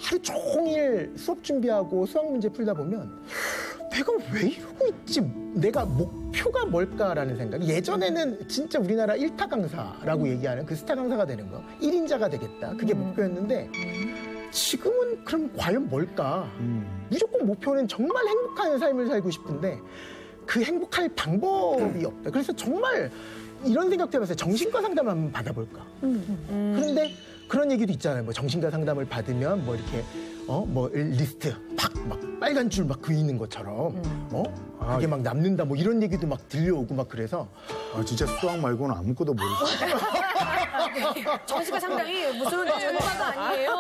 하루 종일 수업 준비하고 수학 문제 풀다 보면 내가 왜 이러고 있지? 내가 목표가 뭘까라는 생각. 예전에는 진짜 우리나라 1타 강사라고 얘기하는 그 스타 강사가 되는 거. 1인자가 되겠다. 그게 목표였는데 지금은 그럼 과연 뭘까? 무조건 목표는 정말 행복한 삶을 살고 싶은데 그 행복할 방법이 없다. 그래서 정말 이런 생각도 해봤어요. 정신과 상담을 한번 받아볼까? 그런데 그런 얘기도 있잖아요. 뭐 정신과 상담을 받으면 뭐 이렇게 뭐 리스트 막 빨간 줄 막 그리는 것처럼 그게 막 남는다 뭐 이런 얘기도 막 들려오고 막 그래서 진짜 수학 말고는 아무것도 모르겠어요. 정신과 상담이 무슨 전문가가 아니에요.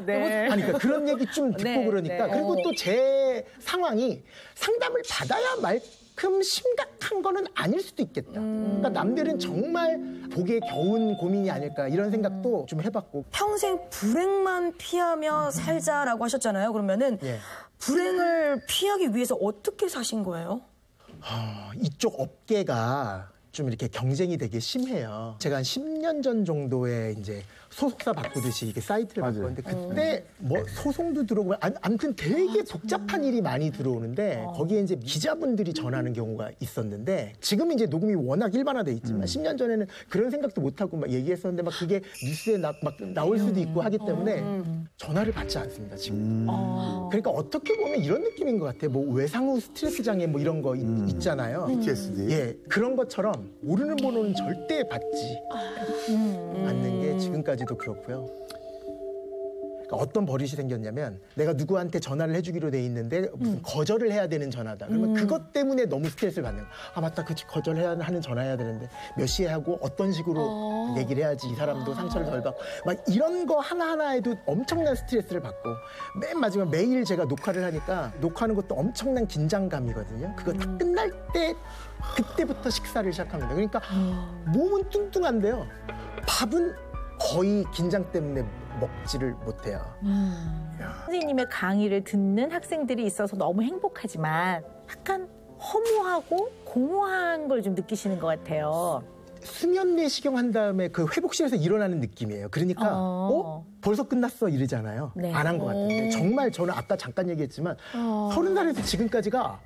네. 아니 그러니까 그런 얘기 좀 듣고 네, 그러니까 네. 그리고 또 제 상황이 상담을 받아야 만큼 심각한 거는 아닐 수도 있겠다. 그러니까 남들은 정말 보기에 겨운 고민이 아닐까 이런 생각도 좀 해봤고. 평생 불행만 피하며 살자라고 하셨잖아요. 그러면은 예. 불행을 피하기 위해서 어떻게 사신 거예요? 이쪽 업계가 좀 이렇게 경쟁이 되게 심해요. 제가 한 10년 전 정도에 이제 소속사 바꾸듯이 이게 사이트를 바꿨는데 그때 뭐 소송도 들어오고 아무튼 되게 복잡한 일이 많이 들어오는데 거기에 이제 기자분들이 전하는 경우가 있었는데 지금 이제 녹음이 워낙 일반화돼 있지만 10년 전에는 그런 생각도 못 하고 막 얘기했었는데 막 그게 뉴스에 막 나올 수도 있고 하기 때문에 전화를 받지 않습니다 지금. 그러니까 어떻게 보면 이런 느낌인 것 같아요. 뭐 외상후 스트레스 장애 뭐 이런 거 있잖아요. PTSD. 예, 그런 것처럼 모르는 번호는 절대 받지 않는 게 지금까지도 그렇고요. 그러니까 어떤 버릇이 생겼냐면 내가 누구한테 전화를 해주기로 돼 있는데 무슨 거절을 해야 되는 전화다. 그러면 그것 때문에 너무 스트레스를 받는 거야. 아 맞다, 그 거절해야 하는 전화해야 되는데 몇 시에 하고 어떤 식으로 얘기를 해야지 이 사람도 상처를 덜 받고 막 이런 거 하나하나에도 엄청난 스트레스를 받고 맨 마지막 매일 제가 녹화를 하니까 녹화하는 것도 엄청난 긴장감이거든요. 그거 다 끝날 때 그때부터 식사를 시작합니다. 그러니까 몸은 뚱뚱한데요. 밥은 거의 긴장 때문에 먹지를 못해요. 선생님의 강의를 듣는 학생들이 있어서 너무 행복하지만 약간 허무하고 공허한 걸 좀 느끼시는 것 같아요. 수면 내시경 한 다음에 그 회복실에서 일어나는 느낌이에요. 그러니까 벌써 끝났어 이러잖아요. 네. 안 한 것 같은데 정말 저는 아까 잠깐 얘기했지만 30살에서 지금까지가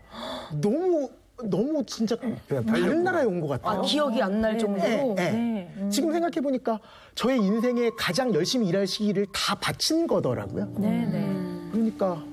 너무 진짜 다른 나라에 온 것 같아요. 기억이 안 날 정도로? 네. 지금 생각해보니까 저의 인생에 가장 열심히 일할 시기를 다 바친 거더라고요. 그러니까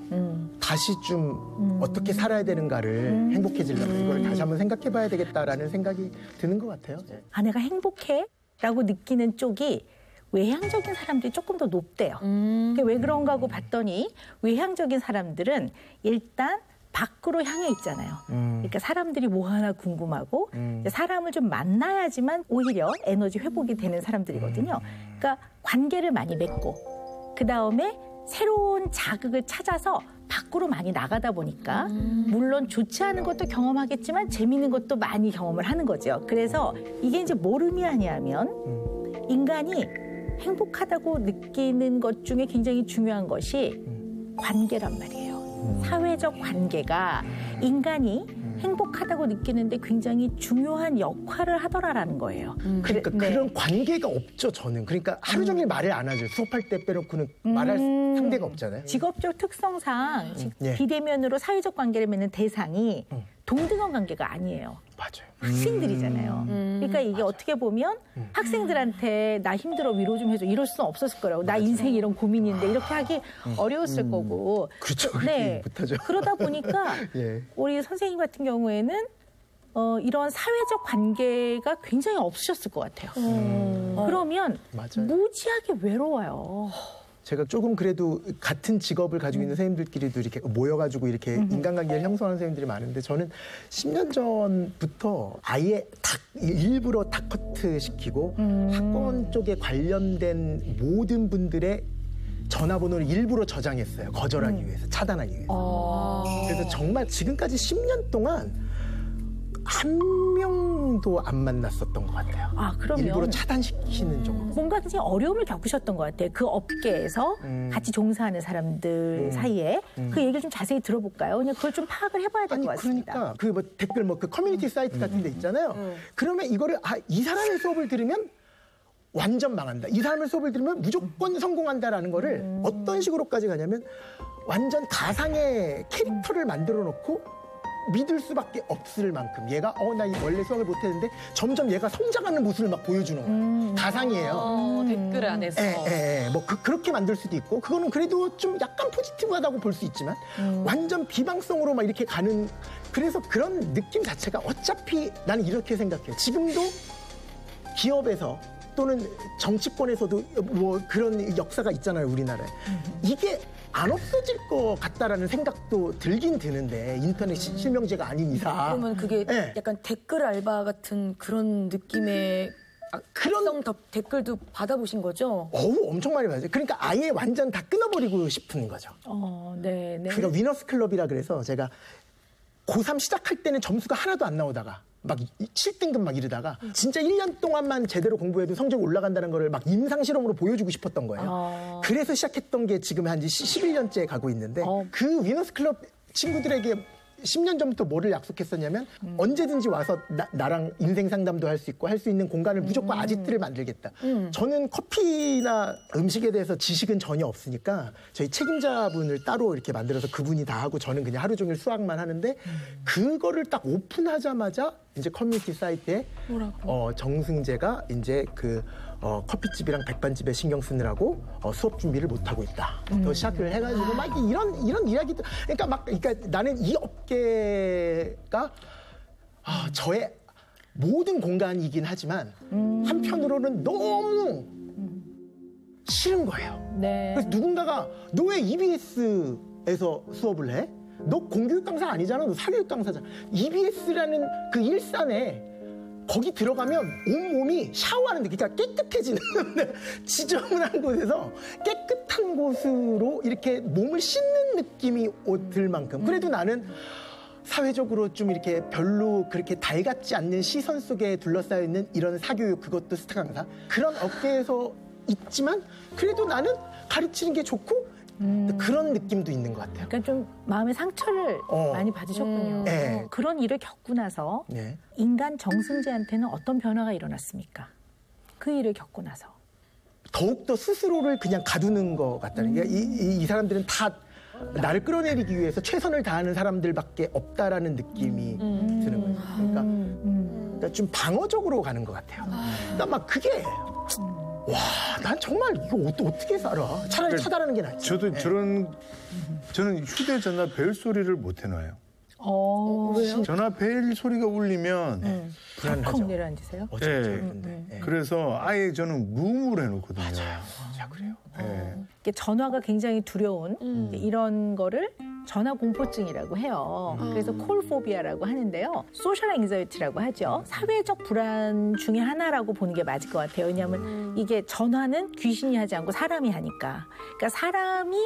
다시 좀 어떻게 살아야 되는가를 행복해지려면 이걸 다시 한번 생각해봐야 되겠다라는 생각이 드는 것 같아요. 아내가 행복해? 라고 느끼는 쪽이 외향적인 사람들이 조금 더 높대요. 그게 왜 그런가 하고 봤더니 외향적인 사람들은 일단 밖으로 향해 있잖아요. 그러니까 사람들이 뭐 하나 궁금하고 사람을 좀 만나야지만 오히려 에너지 회복이 되는 사람들이거든요. 그러니까 관계를 많이 맺고 그다음에 새로운 자극을 찾아서 밖으로 많이 나가다 보니까 물론 좋지 않은 것도 경험하겠지만 재미있는 것도 많이 경험을 하는 거죠. 그래서 이게 이제 뭘 의미하냐면 인간이 행복하다고 느끼는 것 중에 굉장히 중요한 것이 관계란 말이에요. 사회적 관계가 인간이 행복하다고 느끼는데 굉장히 중요한 역할을 하더라라는 거예요. 그러니까 그런 관계가 없죠, 저는. 그러니까 하루 종일 말을 안 하죠. 수업할 때 빼놓고는 말할 상대가 없잖아요. 직업적 특성상 예. 비대면으로 사회적 관계를 맺는 대상이 동등한 관계가 아니에요. 맞아요. 학생들이잖아요. 그러니까 이게 어떻게 보면 학생들한테 나 힘들어 위로 좀 해줘 이럴 수는 없었을 거라고. 나 인생 이런 고민인데 이렇게 하기 어려웠을 거고. 그렇죠. 네. 못하죠. 그러다 보니까 예. 우리 선생님 같은 경우에는 이런 사회적 관계가 굉장히 없으셨을 것 같아요. 그러면 맞아요. 무지하게 외로워요. 제가 조금 그래도 같은 직업을 가지고 있는 선생님들끼리도 이렇게 모여가지고 이렇게 인간관계를 형성하는 선생님들이 많은데 저는 10년 전부터 아예 일부러 다커트 시키고 학원 쪽에 관련된 모든 분들의 전화번호를 일부러 저장했어요. 거절하기 위해서, 차단하기 위해서. 그래서 정말 지금까지 10년 동안 한 명도 안 만났었던 것 같아요. 그러면 일부러 차단시키는 정도. 뭔가 굉장히 어려움을 겪으셨던 것 같아요. 그 업계에서 같이 종사하는 사람들 사이에 그 얘기를 좀 자세히 들어볼까요? 그냥 그걸 좀 파악을 해봐야 될 것 같습니다. 그러니까 그 뭐 댓글 그 커뮤니티 사이트 같은 데 있잖아요. 그러면 이거를 이 사람의 수업을 들으면 완전 망한다. 이 사람의 수업을 들으면 무조건 성공한다라는 거를 어떤 식으로까지 가냐면 완전 가상의 캐릭터를 만들어 놓고 믿을 수밖에 없을 만큼 얘가 나 원래 수학을 못했는데 점점 얘가 성장하는 모습을 막 보여주는 거예요. 가상이에요. 댓글 안에서. 뭐 그렇게 만들 수도 있고 그거는 그래도 좀 약간 포지티브하다고 볼 수 있지만 완전 비방성으로 막 이렇게 가는 그래서 그런 느낌 자체가 어차피 나는 이렇게 생각해요. 지금도 기업에서 또는 정치권에서도 뭐 그런 역사가 있잖아요, 우리나라에. 이게 안 없어질 것 같다라는 생각도 들긴 드는데 인터넷 실명제가 아닌 이상. 그러면 그게 네. 약간 댓글 알바 같은 그런 느낌의 그런 댓글도 받아보신 거죠? 엄청 많이 받아요. 그러니까 아예 완전 다 끊어버리고 싶은 거죠. 네. 그러니까 위너스 클럽이라 그래서 제가 고3 시작할 때는 점수가 하나도 안 나오다가 막 7등급 막 이러다가 진짜 1년 동안만 제대로 공부해도 성적이 올라간다는 거를 막 임상실험으로 보여주고 싶었던 거예요. 그래서 시작했던 게 지금 한 11년째 가고 있는데 그 위너스 클럽 친구들에게 10년 전부터 뭐를 약속했었냐면 언제든지 와서 나랑 인생 상담도 할 수 있고 할 수 있는 공간을 무조건 아지트를 만들겠다. 저는 커피나 음식에 대해서 지식은 전혀 없으니까 저희 책임자분을 따로 이렇게 만들어서 그분이 다 하고 저는 그냥 하루 종일 수학만 하는데 그거를 딱 오픈하자마자 이제 커뮤니티 사이트에 정승재가 이제 커피집이랑 백반집에 신경 쓰느라고 수업 준비를 못 하고 있다. 또 시작을 해가지고 막 이런 이야기도 그러니까 나는 이 업계가 저의 모든 공간이긴 하지만 한편으로는 너무 싫은 거예요. 네. 그래서 누군가가 너 왜 EBS에서 수업을 해? 너 공교육 강사 아니잖아. 너 사교육 강사잖아. EBS라는 그 일산에 거기 들어가면 온몸이 샤워하는데 그러니까 깨끗해지는 지저분한 곳에서 깨끗한 곳으로 이렇게 몸을 씻는 느낌이 들 만큼 그래도 나는 사회적으로 좀 이렇게 별로 그렇게 달갑지 않는 시선 속에 둘러싸여 있는 이런 사교육 그것도 스타 강사 그런 업계에서 있지만 그래도 나는 가르치는 게 좋고 그런 느낌도 있는 것 같아요. 그러니까 좀 마음의 상처를 많이 받으셨군요. 네. 그런 일을 겪고 나서 네. 인간 정승재한테는 어떤 변화가 일어났습니까? 그 일을 겪고 나서. 더욱더 스스로를 그냥 가두는 것 같다는 게 이 사람들은 다 나를 끌어내리기 위해서 최선을 다하는 사람들밖에 없다라는 느낌이 드는 거예요. 그러니까 좀 방어적으로 가는 것 같아요. 그러니까 막 그게 와, 난 정말 이거 어떻게 살아? 차라리 차단하는 게 낫지. 저도 저는 휴대전화 벨 소리를 못 해놔요. 왜요? 전화 벨 소리가 울리면 덜컥 내려앉으세요? 그래서 아예 저는 무음으로 해놓거든요. 맞아요. 그래요. 이게 전화가 굉장히 두려운 이런 거를 전화 공포증이라고 해요. 그래서 콜포비아라고 하는데요. 소셜 앵자이티라고 하죠. 사회적 불안 중에 하나라고 보는 게 맞을 것 같아요. 왜냐하면 이게 전화는 귀신이 하지 않고 사람이 하니까. 그러니까 사람이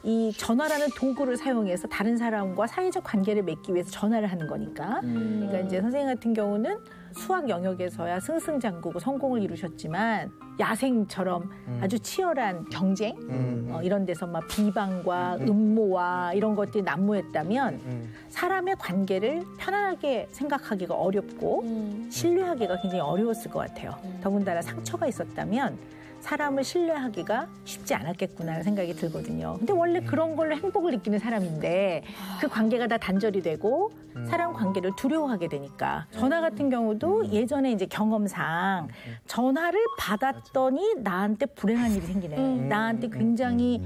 이 전화라는 도구를 사용해서 다른 사람과 사회적 관계를 맺기 위해서 전화를 하는 거니까. 그러니까 이제 선생님 같은 경우는 수학 영역에서야 승승장구고 성공을 이루셨지만 야생처럼 아주 치열한 경쟁 이런 데서 막 비방과 음모와 이런 것들이 난무했다면 사람의 관계를 편안하게 생각하기가 어렵고 신뢰하기가 굉장히 어려웠을 것 같아요. 더군다나 상처가 있었다면 사람을 신뢰하기가 쉽지 않았겠구나라는 생각이 들거든요. 근데 원래 그런 걸로 행복을 느끼는 사람인데 그 관계가 다 단절이 되고 사람 관계를 두려워하게 되니까 전화 같은 경우도 예전에 이제 경험상 전화를 받았더니 나한테 불행한 일이 생기네. 나한테 굉장히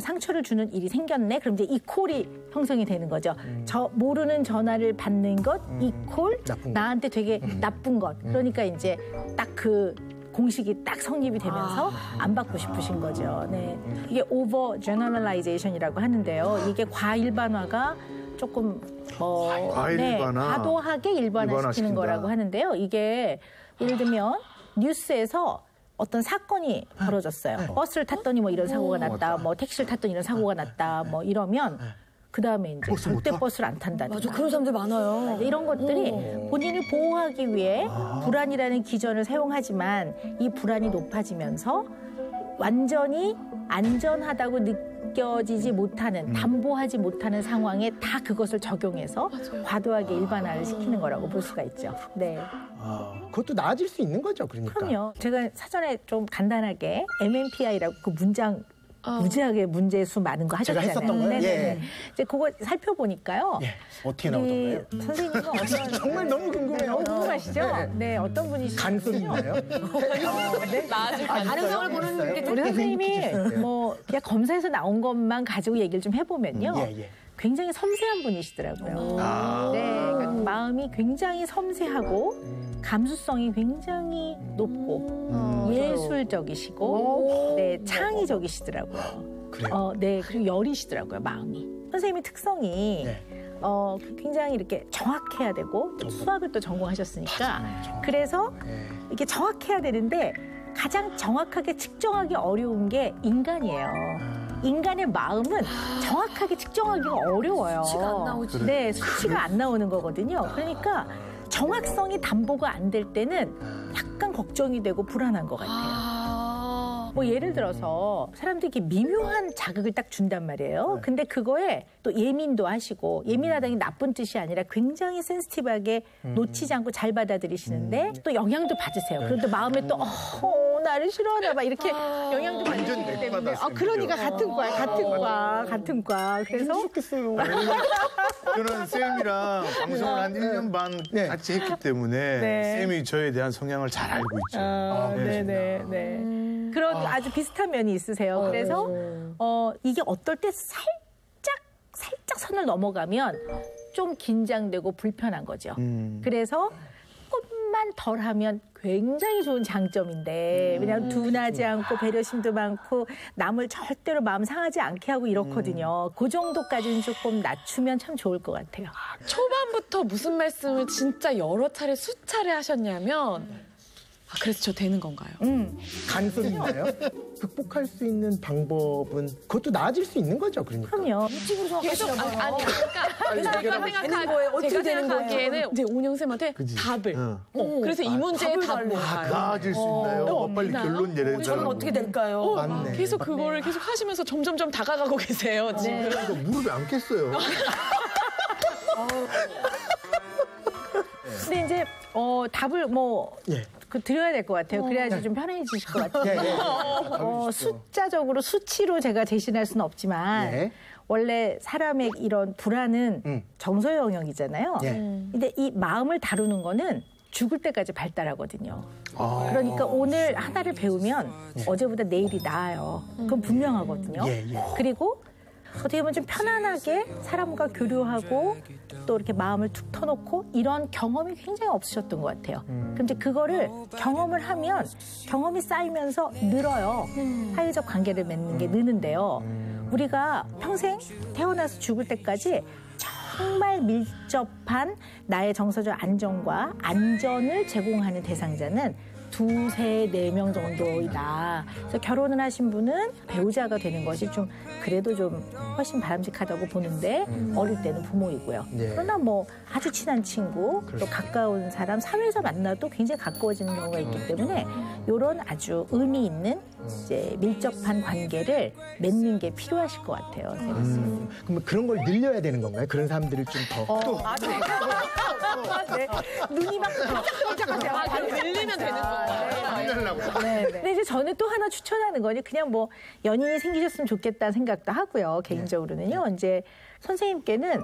상처를 주는 일이 생겼네. 그럼 이제 이 콜이 형성이 되는 거죠. 저 모르는 전화를 받는 것, 이 콜 나한테 되게 나쁜 것. 그러니까 이제 딱 그 공식이 딱 성립이 되면서 안 받고 싶으신 거죠. 네. 이게 오버 제너럴라이제이션이라고 하는데요. 이게 과일반화가 조금 과도하게 일반화시키는 거라고 하는데요. 이게 예를 들면 뉴스에서 어떤 사건이 벌어졌어요. 버스를 탔더니 뭐 이런 사고가 났다. 뭐 택시를 탔더니 이런 사고가 났다. 뭐 이러면 그 다음에 이제 절대 버스를 안 탄다. 맞아, 그런 사람들 많아요. 이런 것들이 본인을 보호하기 위해 불안이라는 기전을 사용하지만 이 불안이 높아지면서 완전히 안전하다고 느껴지지 못하는, 담보하지 못하는 상황에 다 그것을 적용해서 과도하게 일반화를 시키는 거라고 볼 수가 있죠. 네. 그것도 나아질 수 있는 거죠, 그러니까. 그럼요. 제가 사전에 좀 간단하게 MMPI라고 그 문장 무지하게 문제수 많은 거 하셨잖아요. 제가 했었던 거예요? 네네네. 이제 그거 살펴보니까 예. 어떻게 나오던가요? 선생님은 어떤 정말 너무 궁금해요. 너무 궁금하시죠? 네, 어떤 분이시죠? 간소리 있나요? 네. 가능성을 보는 게 우리 선생님이 뭐 그냥 검사에서 나온 것만 가지고 얘기를 좀 해보면요. 예. 굉장히 섬세한 분이시더라고요. 네, 그러니까 마음이 굉장히 섬세하고 감수성이 굉장히 높고 예술적이시고 네, 창의적이시더라고요. 그래요? 네, 그리고 여리시더라고요, 마음이. 선생님의 특성이 네. 굉장히 이렇게 정확해야 되고 또 수학을 또 전공하셨으니까 그래서 이렇게 정확해야 되는데 가장 정확하게 측정하기 어려운 게 인간이에요. 인간의 마음은 정확하게 측정하기가 어려워요. 수치가 안 나오지. 네, 수치가 안 나오는 거거든요. 그러니까 정확성이 담보가 안 될 때는 약간 걱정이 되고 불안한 것 같아요. 뭐 예를 들어서 사람들이 이렇게 미묘한 자극을 딱 준단 말이에요. 근데 그거에 또 예민도 하시고 예민하다는 게 나쁜 뜻이 아니라 굉장히 센시티브하게 놓치지 않고 잘 받아들이시는데 또 영향도 받으세요. 그런데 마음에 또 나를 싫어하나 봐 이렇게 영향도 받으시기 때문에 그러니까 같은 과 그래서 좋겠어요. 저는 쌤이랑 방송을 한 1년 반 같이 했기 때문에 네. 쌤이 저에 대한 성향을 잘 알고 있죠. 네네네. 그런 아주 비슷한 면이 있으세요. 그래서 이게 어떨 때 살짝 선을 넘어가면 좀 긴장되고 불편한 거죠. 그래서 조금만 덜 하면 굉장히 좋은 장점인데 왜냐하면 둔하지 않고 배려심도 많고 남을 절대로 마음 상하지 않게 하고 이렇거든요. 그 정도까지는 조금 낮추면 참 좋을 것 같아요. 초반부터 무슨 말씀을 진짜 여러 차례 수차례 하셨냐면 그래서 저 되는 건가요? 간소리 있나요? 극복할 수 있는 방법은 그것도 나아질 수 있는 거죠, 그러니까. 그럼요. 계속 제가 생각하기에는 이제 온영 쌤한테 답을. 그래서 이 문제의 답을 뭘까요? 나아질 수 있나요? 빨리 결론 내려야 저는 어떻게 될까요? 맞네. 계속 그거를 계속 하시면서 점점점 다가가고 계세요. 지금. 이거 무릎에 앉겠어요. 근데 이제 답을 드려야 될 것 같아요. 그래야지 좀 편해지실 것 같아요. 숫자적으로 수치로 제가 대신할 수는 없지만 원래 사람의 이런 불안은 정서의 영역이잖아요. 근데 이 마음을 다루는 거는 죽을 때까지 발달하거든요. 그러니까 오늘 하나를 배우면 어제보다 내일이 나아요. 그건 분명하거든요. 그리고 어떻게 보면 좀 편안하게 사람과 교류하고 또 이렇게 마음을 툭 터놓고 이런 경험이 굉장히 없으셨던 것 같아요. 그럼 이제 그거를 경험을 하면 경험이 쌓이면서 늘어요. 사회적 관계를 맺는 게 느는데요. 우리가 평생 태어나서 죽을 때까지 정말 밀접한 나의 정서적 안정과 안전을 제공하는 대상자는 2, 3, 4명 정도이다. 그래서 결혼을 하신 분은 배우자가 되는 것이 좀 그래도 좀 훨씬 바람직하다고 보는데 어릴 때는 부모이고요. 그러나 뭐 아주 친한 친구 또 가까운 사람 사회에서 만나도 굉장히 가까워지는 경우가 있기 때문에 이런 아주 의미 있는 이제 밀접한 관계를 맺는 게 필요하실 것 같아요. 그럼 그런 걸 늘려야 되는 건가요? 그런 사람들을 좀 더. 눈이 막 깜짝깜짝 늘리면 되는 건가요? 근데 이제 저는 또 하나 추천하는 거는 그냥 뭐 연인이 생기셨으면 좋겠다는 생각도 하고요. 개인적으로는요. 이제 선생님께는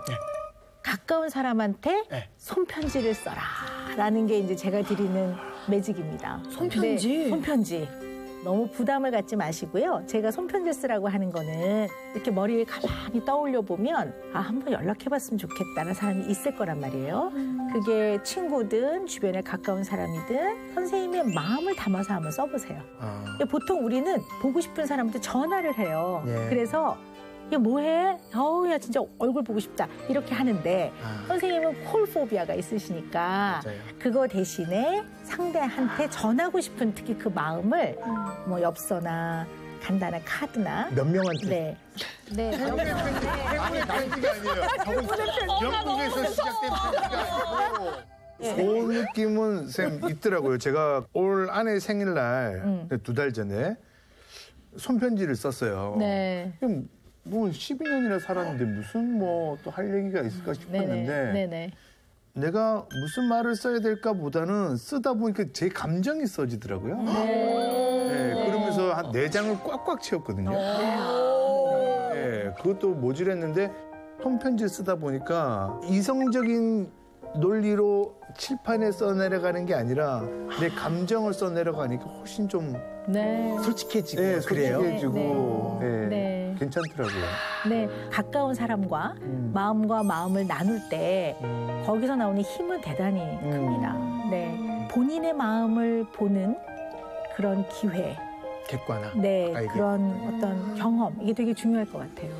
가까운 사람한테 손편지를 써라라는 게 이제 제가 드리는 매직입니다. 손편지? 네, 손편지. 너무 부담을 갖지 마시고요. 제가 손편지 쓰라고 하는 거는 이렇게 머리에 가만히 떠올려 보면 한번 연락해봤으면 좋겠다는 사람이 있을 거란 말이에요. 그게 친구든 주변에 가까운 사람이든 선생님의 마음을 담아서 한번 써보세요. 보통 우리는 보고 싶은 사람한테 전화를 해요. 그래서 야 뭐해? 야 진짜 얼굴 보고 싶다. 이렇게 하는데 선생님은 콜포비아가 있으시니까 그거 대신에 상대한테 전하고 싶은 특히 그 마음을 뭐 엽서나 간단한 카드나 몇 명한테? 아니, 편지가 아니에요. 영국에서 시작된 편지가 아니고. 그 느낌은 쌤 있더라고요. 제가 올 아내 생일날 2달 전에 손편지를 썼어요. 네. 그럼 뭐 12년이나 살았는데 무슨 뭐 또 할 얘기가 있을까 싶었는데 네네. 내가 무슨 말을 써야 될까 보다는 쓰다 보니까 제 감정이 써지더라고요. 네, 그러면서 한 4장을 꽉꽉 채웠거든요. 네, 그것도 모질했는데 손편지 쓰다 보니까 이성적인 논리로 칠판에 써내려가는 게 아니라 내 감정을 써내려가니까 훨씬 좀 네. 솔직해지고 네, 그래요. 솔직해지고 네, 네. 괜찮더라고요. 네. 가까운 사람과 마음과 마음을 나눌 때 거기서 나오는 힘은 대단히 큽니다. 네. 본인의 마음을 보는 그런 기회, 객관화. 네. 알게. 그런 어떤 경험, 이게 되게 중요할 것 같아요.